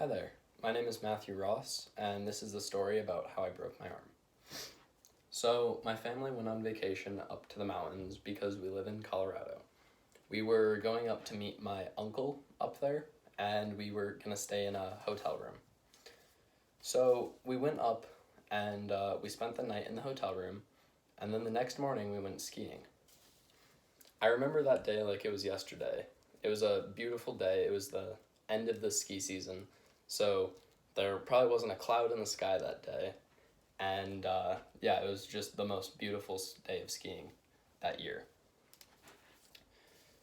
Hi there, my name is Matthew Ross, and this is the story about how I broke my arm. So, my family went on vacation up to the mountains because we live in Colorado. We were going up to meet my uncle up there, and we were going to stay in a hotel room. So, we went up and we spent the night in the hotel room, and then the next morning we went skiing. I remember that day like it was yesterday. It was a beautiful day. It was the end of the ski season, so there probably wasn't a cloud in the sky that day. And yeah, it was just the most beautiful day of skiing that year.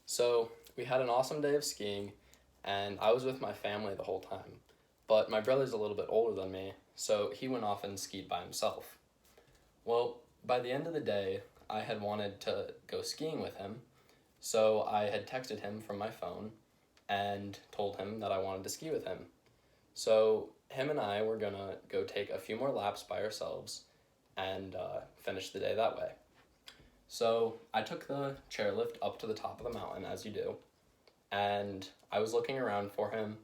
So we had an awesome day of skiing, and I was with my family the whole time. But my brother's a little bit older than me, so he went off and skied by himself. Well, by the end of the day, I had wanted to go skiing with him, so I had texted him from my phone and told him that I wanted to ski with him. So him and I were gonna go take a few more laps by ourselves and finish the day that way. So I took the chairlift up to the top of the mountain, as you do, and I was looking around for him,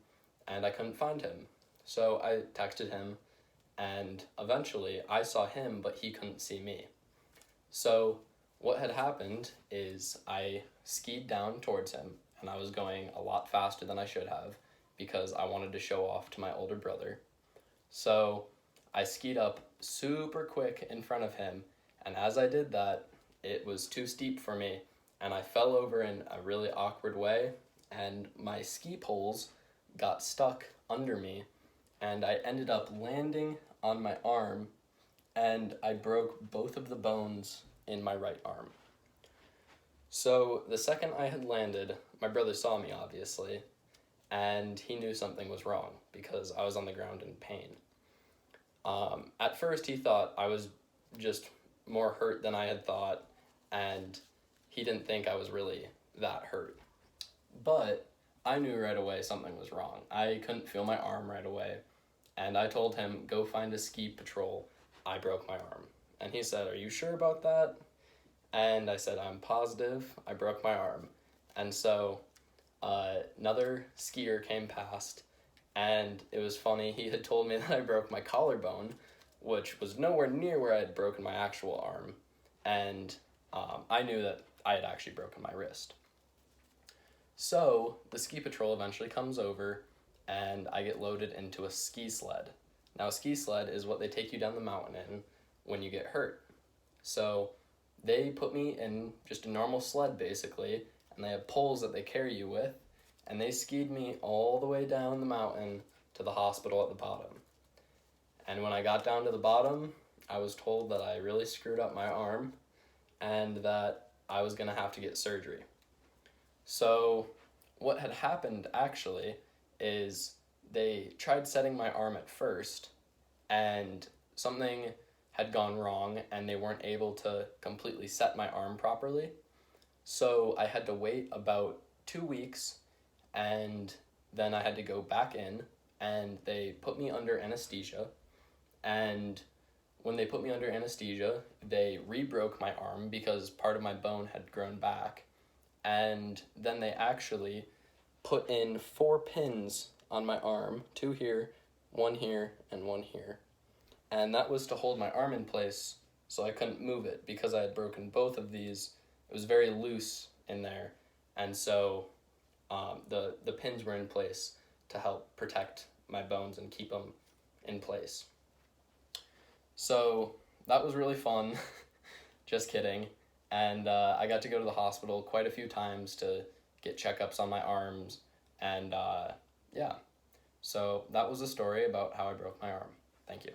and I couldn't find him. So I texted him, and eventually I saw him, but he couldn't see me. So what had happened is I skied down towards him, and I was going a lot faster than I should have because I wanted to show off to my older brother. So I skied up super quick in front of him, and as I did that, it was too steep for me, and I fell over in a really awkward way, and my ski poles got stuck under me, and I ended up landing on my arm, and I broke both of the bones in my right arm. So the second I had landed, my brother saw me, obviously, and he knew something was wrong because I was on the ground in pain. At first, he thought I was just more hurt than I had thought, and he didn't think I was really that hurt. But I knew right away something was wrong. I couldn't feel my arm right away, and I told him, go find a ski patrol. I broke my arm. And he said, are you sure about that? And I said, I'm positive I broke my arm. And so another skier came past, and it was funny. He had told me that I broke my collarbone, which was nowhere near where I had broken my actual arm. And I knew that I had actually broken my wrist. So the ski patrol eventually comes over, and I get loaded into a ski sled. Now, a ski sled is what they take you down the mountain in when you get hurt. So they put me in just a normal sled, basically, and they have poles that they carry you with, and they skied me all the way down the mountain to the hospital at the bottom. And when I got down to the bottom, I was told that I really screwed up my arm and that I was going to have to get surgery. So what had happened actually is they tried setting my arm at first, and something had gone wrong and they weren't able to completely set my arm properly. So I had to wait about 2 weeks, and then I had to go back in, and they put me under anesthesia. And when they put me under anesthesia, they re-broke my arm because part of my bone had grown back. And then they actually put in 4 pins on my arm, 2 here, 1 here, and 1 here. And that was to hold my arm in place so I couldn't move it because I had broken both of these. It was very loose in there, and so the pins were in place to help protect my bones and keep them in place. So that was really fun. Just kidding. And I got to go to the hospital quite a few times to get checkups on my arms, and yeah. So that was a story about how I broke my arm. Thank you.